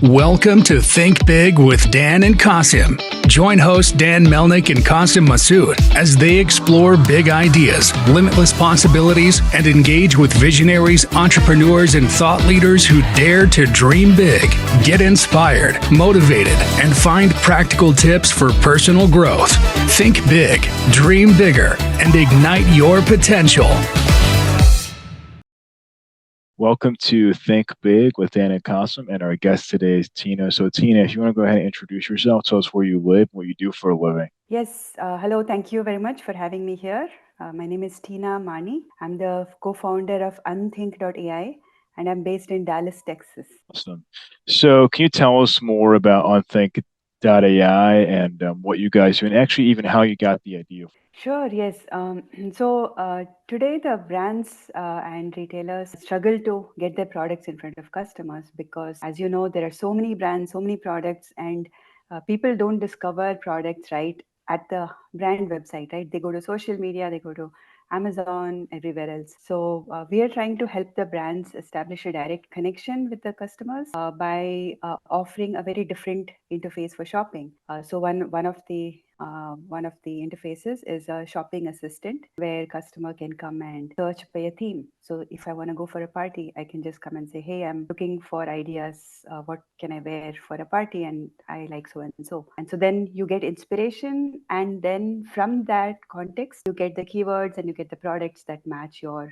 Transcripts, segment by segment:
Welcome to Think Big with Dan and Qasim. Join hosts Dan Melnick and Qasim Masood as they explore big ideas, limitless possibilities, and engage with visionaries, entrepreneurs, and thought leaders who dare to dream big, get inspired, motivated, and find practical tips for personal growth. Think big, dream bigger, and ignite your potential. Welcome to Think Big with Dan and Qasim, and our guest today is Tina. So Tina, if you want to go ahead and introduce yourself, tell us where you live, what you do for a living. Yes, hello. Thank you very much for having me here. My name is Tina Mani. I'm the co-founder of Unthink.ai, and I'm based in Dallas, Texas. Awesome. So can you tell us more about Unthink.ai and what you guys do, and actually even how you got the idea? Sure, yes. Today the brands and retailers struggle to get their products in front of customers because, as you know, there are so many brands, so many products, and people don't discover products right at the brand website, right? They go to social media, they go to Amazon, everywhere else. So we are trying to help the brands establish a direct connection with the customers by offering a very different interface for shopping. So one of the interfaces is a shopping assistant where customer can come and search by a theme. So if I want to go for a party, I can just come and say, hey, I'm looking for ideas. What can I wear for a party? And I like so and so. And so then you get inspiration. And then from that context, you get the keywords and you get the products that match your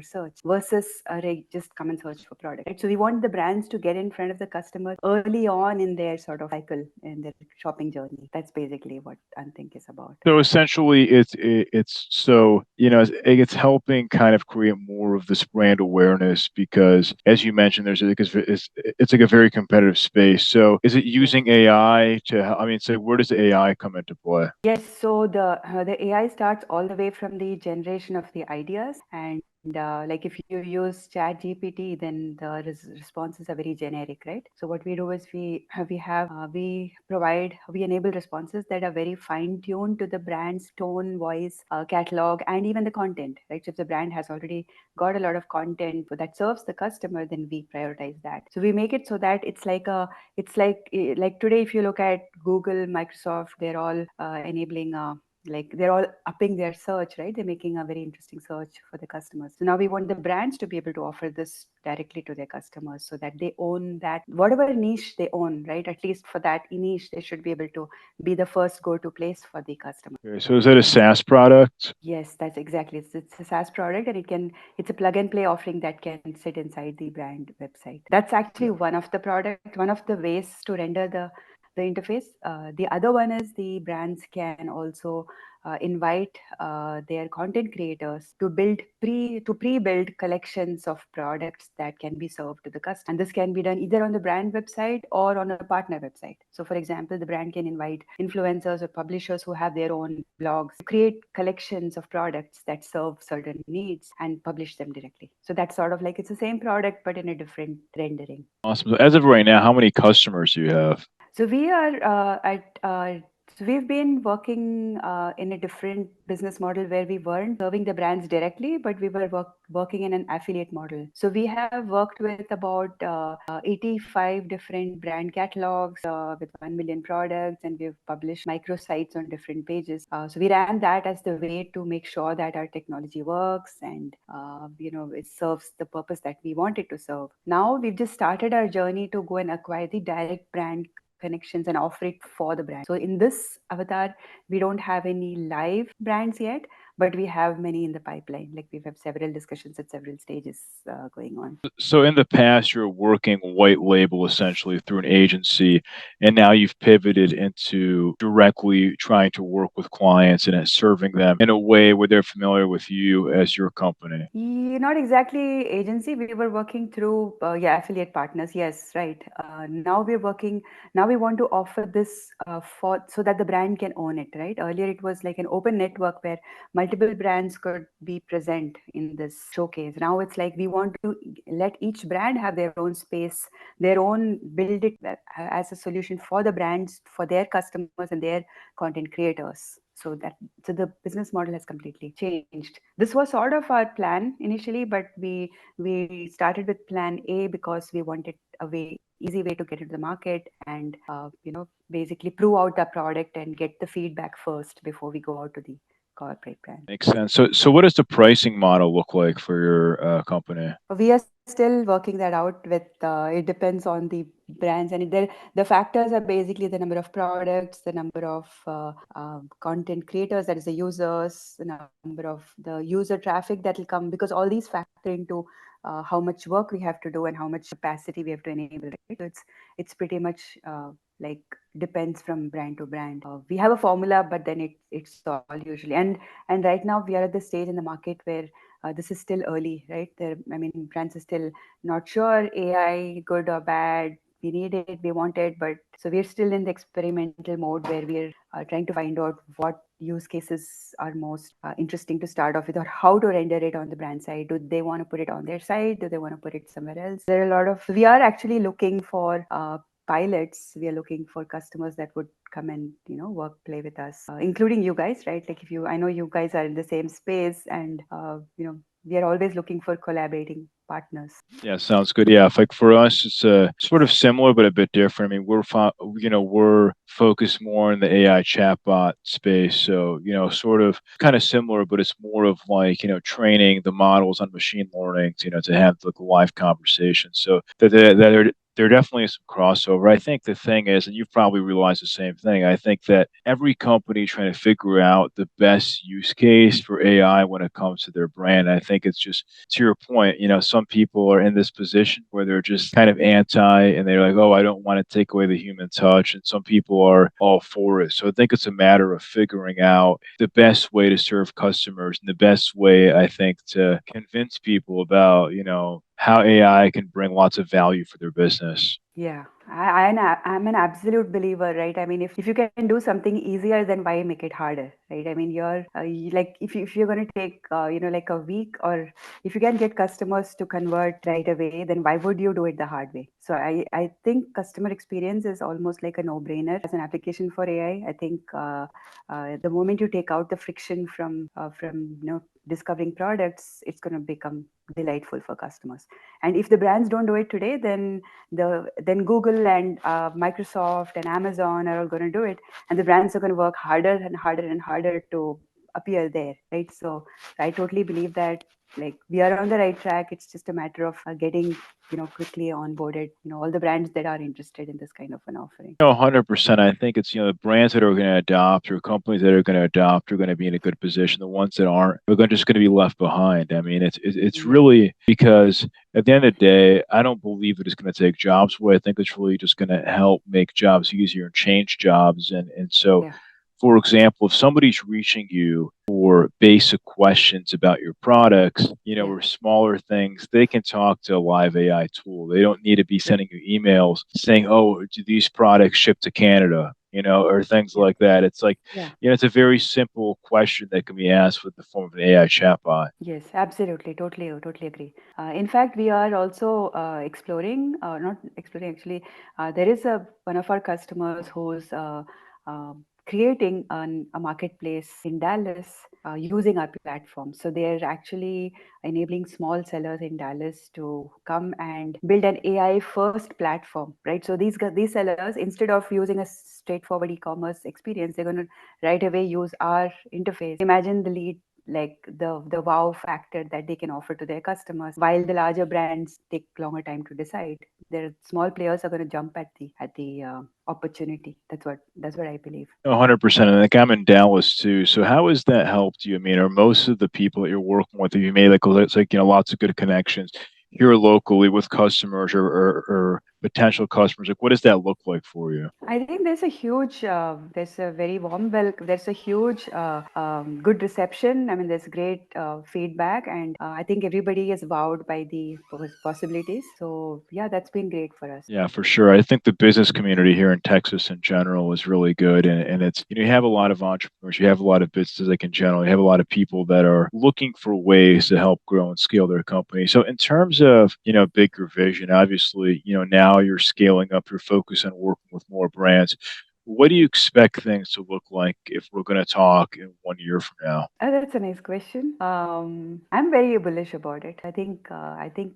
search versus just come and search for product. Right? So we want the brands to get in front of the customer early on in their sort of cycle in their shopping journey. That's basically what Unthink is about. So essentially, it's helping kind of create more of this brand awareness because, as you mentioned, it's like a very competitive space. So is it using AI to? I mean, so where does the AI come into play? Yes, so the AI starts all the way from the generation of the ideas, and like if you use Chat GPT, then the responses are very generic, right? So what we do is we enable responses that are very fine tuned to the brand's tone, voice, catalog, and even the content, right? So if the brand has already got a lot of content that serves the customer, then we prioritize that. So we make it so that it's like today, if you look at Google, Microsoft, they're all enabling they're all upping their search, right? They're making a very interesting search for the customers. So now we want the brands to be able to offer this directly to their customers so that they own that, whatever niche they own, right? At least for that niche, they should be able to be the first go-to place for the customer. Okay, so is that a SaaS product? Yes, that's exactly. It's a SaaS product, and it's a plug and play offering that can sit inside the brand website. That's actually one of the ways to render the interface. The other one is the brands can also invite their content creators to pre-build collections of products that can be served to the customer. And this can be done either on the brand website or on a partner website. So for example, the brand can invite influencers or publishers who have their own blogs to create collections of products that serve certain needs and publish them directly. So that's sort of like it's the same product, but in a different rendering. Awesome. So as of right now, how many customers do you have? So we are so we've been working in a different business model where we weren't serving the brands directly, but we were working in an affiliate model. So we have worked with about 85 different brand catalogs with 1 million products, and we've published microsites on different pages. So we ran that as the way to make sure that our technology works and it serves the purpose that we want it to serve. Now we've just started our journey to go and acquire the direct brand connections and offer it for the brand. So in this avatar, we don't have any live brands yet, but we have many in the pipeline. Like we have several discussions at several stages going on. So in the past, you're working white label essentially through an agency, and now you've pivoted into directly trying to work with clients and serving them in a way where they're familiar with you as your company. Not exactly agency. We were working through affiliate partners. Yes, right. Now we want to offer this so that the brand can own it. Right. Earlier it was like an open network where multiple brands could be present in this showcase. Now it's like we want to let each brand have their own space, their own build it as a solution for the brands, for their customers and their content creators. So the business model has completely changed. This was sort of our plan initially, but we started with plan A because we wanted a way easy way to get into the market and basically prove out the product and get the feedback first before we go out to the corporate brand. Makes sense. So what does the pricing model look like for your company? We are still working that out with it depends on the brands, and the factors are basically the number of products, the number of content creators, that is the users, the number of the user traffic that will come, because all these factor into how much work we have to do and how much capacity we have to enable, right? So it's pretty much like depends from brand to brand. We have a formula, but then it's all usually, and right now we are at the stage in the market where this is still early, right? I mean, brands are still not sure AI good or bad. We need it, we want it, but so we're still in the experimental mode where we're trying to find out what use cases are most interesting to start off with, or how to render it on the brand side. Do they want to put it on their site? Do they want to put it somewhere else? There are a lot of. We are actually looking for pilots. We are looking for customers that would come and work play with us, including you guys, right? Like if you I know you guys are in the same space, and we are always looking for collaborating partners. Yeah, sounds good. Yeah, like for us, it's sort of similar but a bit different. I mean, we're focused more in the AI chatbot space, so sort of kind of similar, but it's more of like training the models on machine learning, to have like a live conversation. So there definitely is some crossover. I think the thing is, and you've probably realized the same thing, I think that every company trying to figure out the best use case for AI when it comes to their brand. I think it's just to your point, some people are in this position where they're just kind of anti and they're like, oh, I don't want to take away the human touch. And some people are all for it. So I think it's a matter of figuring out the best way to serve customers and the best way, I think, to convince people about, how AI can bring lots of value for their business. Yeah, I'm an absolute believer, right? I mean, if you can do something easier, then why make it harder, right? I mean, like if you're going to take like a week, or if you can get customers to convert right away, then why would you do it the hard way? So I think customer experience is almost like a no-brainer as an application for AI. I think the moment you take out the friction from discovering products, it's going to become delightful for customers. And if the brands don't do it today, then Google and Microsoft and Amazon are all going to do it, and the brands are going to work harder and harder and harder to appear there, right? So I totally believe that like we are on the right track. It's just a matter of getting quickly onboarded, all the brands that are interested in this kind of an offering. No, 100%. I think it's, the brands that are going to adopt or companies that are going to adopt are going to be in a good position. The ones that aren't are just going to be left behind. I mean, it's Yeah. really because at the end of the day, I don't believe that it's going to take jobs away. I think it's really just going to help make jobs easier and change jobs. And so, Yeah. for example, if somebody's reaching you for basic questions about your products, Yeah. or smaller things, they can talk to a live AI tool. They don't need to be sending you emails saying, oh, do these products ship to Canada, or things Yeah. like that. It's like, Yeah. it's a very simple question that can be asked with the form of an AI chatbot. Yes, absolutely. Totally agree. In fact, we are also exploring, not exploring actually, there is one of our customers who's creating a marketplace in Dallas using our platform. So they're actually enabling small sellers in Dallas to come and build an AI first platform, right? So these sellers, instead of using a straightforward e-commerce experience, they're going to right away use our interface. Imagine the lead, like the wow factor that they can offer to their customers, while the larger brands take longer time to decide. Their small players are going to jump at the opportunity. That's what I believe. 100%. And like I'm in Dallas too. So how has that helped you? I mean, are most of the people that you're working with, have you made it's like, lots of good connections here locally with customers or potential customers? Like, what does that look like for you? I think there's a very warm welcome. There's a huge, good reception. I mean, there's great feedback, and I think everybody is wowed by the possibilities. So yeah, that's been great for us. Yeah, for sure. I think the business community here in Texas in general is really good. And it's, you have a lot of entrepreneurs, you have a lot of businesses like in general, you have a lot of people that are looking for ways to help grow and scale their company. So in terms of, bigger vision, obviously, now you're scaling up your focus on working with more brands. what do you expect things to look like if we're going to talk in 1 year from now? That's a nice question. I'm very bullish about it. I think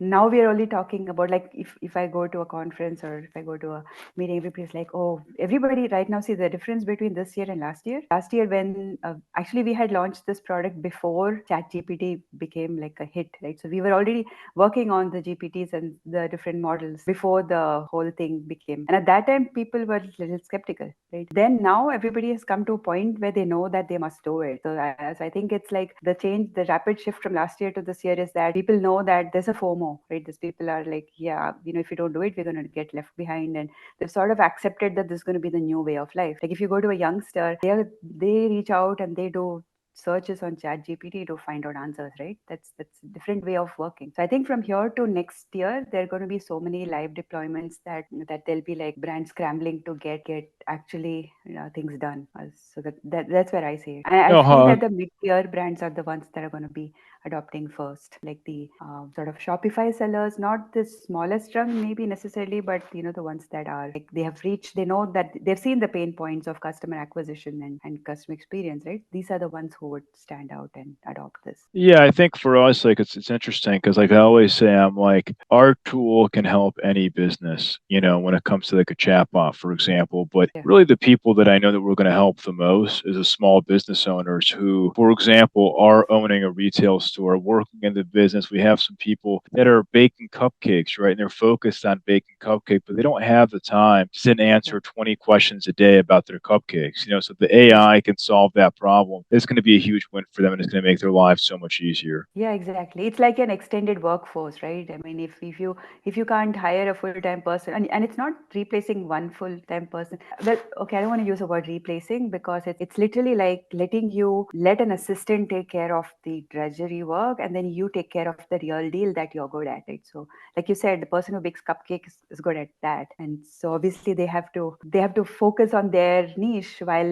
now we are only talking about, like, if I go to a conference or if I go to a meeting, everybody's like, oh, everybody right now see the difference between this year and last year. Last year, when actually we had launched this product before ChatGPT became like a hit, right? So we were already working on the GPTs and the different models before the whole thing became. And at that time, people were a little skeptical, right? Then now everybody has come to a point where they know that they must do it. So I think it's like the change, the rapid shift from last year to this year is that people know that there's a FOMO, right? These people are like, yeah, if you don't do it, we're going to get left behind. And they've sort of accepted that this is going to be the new way of life. Like if you go to a youngster, they reach out and they do searches on chat gpt to find out answers, right? That's a different way of working. So I think from here to next year there are going to be so many live deployments that there'll be like brands scrambling to get actually things done. So that's where I see it. I No, feel that the mid-tier brands are the ones that are going to be adopting first, like the sort of Shopify sellers, not the smallest rung maybe necessarily, but the ones that are like they have reached, they know that they've seen the pain points of customer acquisition and customer experience, right? These are the ones who would stand out and adopt this. yeah, I think for us, like it's interesting because like I always say, I'm like our tool can help any business, when it comes to like a chatbot, for example. But Yeah. really, the people that I know that we're going to help the most is the small business owners who, for example, are owning a retail store, working in the business. We have some people that are baking cupcakes, right? And they're focused on baking cupcake, but they don't have the time to sit and Yeah. answer 20 questions a day about their cupcakes. So the AI can solve that problem. It's going to be a huge win for them, and it's going to make their lives so much easier. Yeah, exactly. It's like an extended workforce, right? I mean, if you can't hire a full-time person, and it's not replacing one full-time person. Well, okay, I don't want to use the word replacing because it's literally like letting you let an assistant take care of the drudgery work, and then you take care of the real deal that you're good at, right? So, like you said, the person who bakes cupcakes is good at that, and so obviously they have to focus on their niche while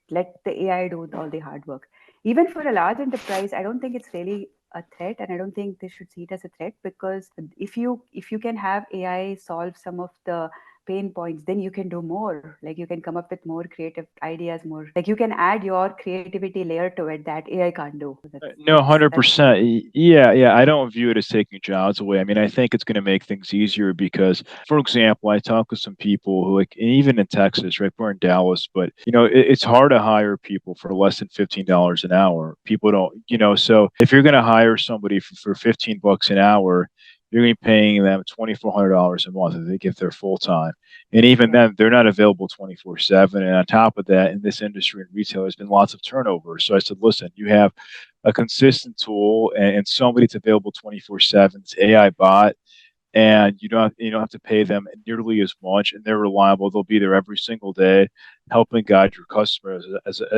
let the AI do all the hard work. Even for a large enterprise, I don't think it's really a threat, and I don't think they should see it as a threat, because if you can have AI solve some of the pain points, then you can do more. Like you can come up with more creative ideas, more like you can add your creativity layer to it that AI can't do. that's No, that's 100%. Yeah, yeah. I don't view it as taking jobs away. I mean, I think it's going to make things easier because, for example, I talk with some people who, like, even in Texas, right? We're in Dallas, but it's hard to hire people for less than $15 an hour. People don't, so if you're going to hire somebody for $15 an hour, you're going to be paying them $2,400 a month if they're full time. And even Yeah. then, they're not available 24/7. And on top of that, in this industry in retail, there's been lots of turnover. So I said, listen, you have a consistent tool and somebody that's available 24/7. It's AI bot, and you don't have to pay them nearly as much, and they're reliable. They'll be there every single day, helping guide your customers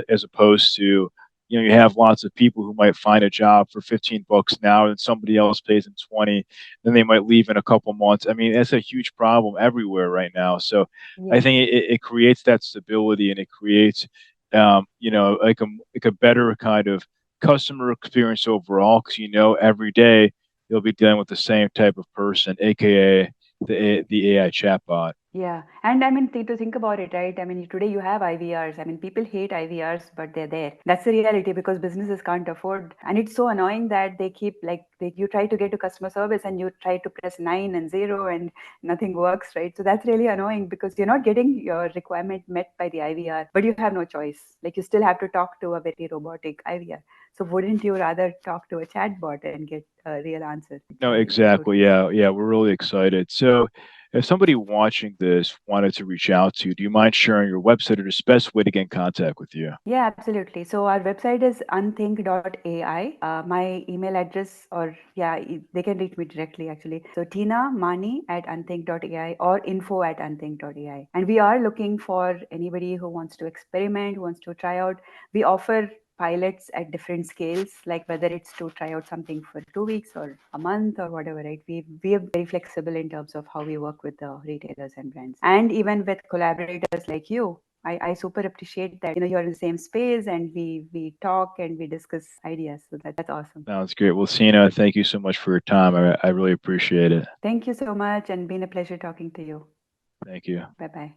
as opposed to you have lots of people who might find a job for $15 an hour and somebody else pays them 20, then they might leave in a couple months. I mean, that's a huge problem everywhere right now. So I Yeah. think it creates that stability, and it creates like a better kind of customer experience overall, because every day you'll be dealing with the same type of person, aka the AI chatbot. Yeah, and I mean, to think about it, right? I mean, today you have IVRs. I mean, people hate IVRs, but they're there. That's the reality because businesses can't afford, and it's so annoying that they keep like you try to get to customer service and you try to press 9 and 0 and nothing works, right? So that's really annoying because you're not getting your requirement met by the IVR, but you have no choice. Like you still have to talk to a very robotic IVR. So wouldn't you rather talk to a chatbot and get a real answer? No, I exactly. totally agree. Yeah, yeah, we're really excited. So, if somebody watching this wanted to reach out to you, do you mind sharing your website or the best way to get in contact with you? Yeah, absolutely. So our website is Unthink.ai. My email address, or yeah, they can reach me directly actually. So Tina Mani at Unthink.ai or info@Unthink.ai. And we are looking for anybody who wants to experiment, who wants to try out. We offer pilots at different scales, like whether it's to try out something for 2 weeks or a month or whatever, right? We are very flexible in terms of how we work with the retailers and brands, and even with collaborators like you. I super appreciate that you're in the same space and we talk and we discuss ideas. So that's awesome. Sounds great. Well, Sina, thank you so much for your time. I really appreciate it. Thank you so much and been a pleasure talking to you. Thank you. Bye bye.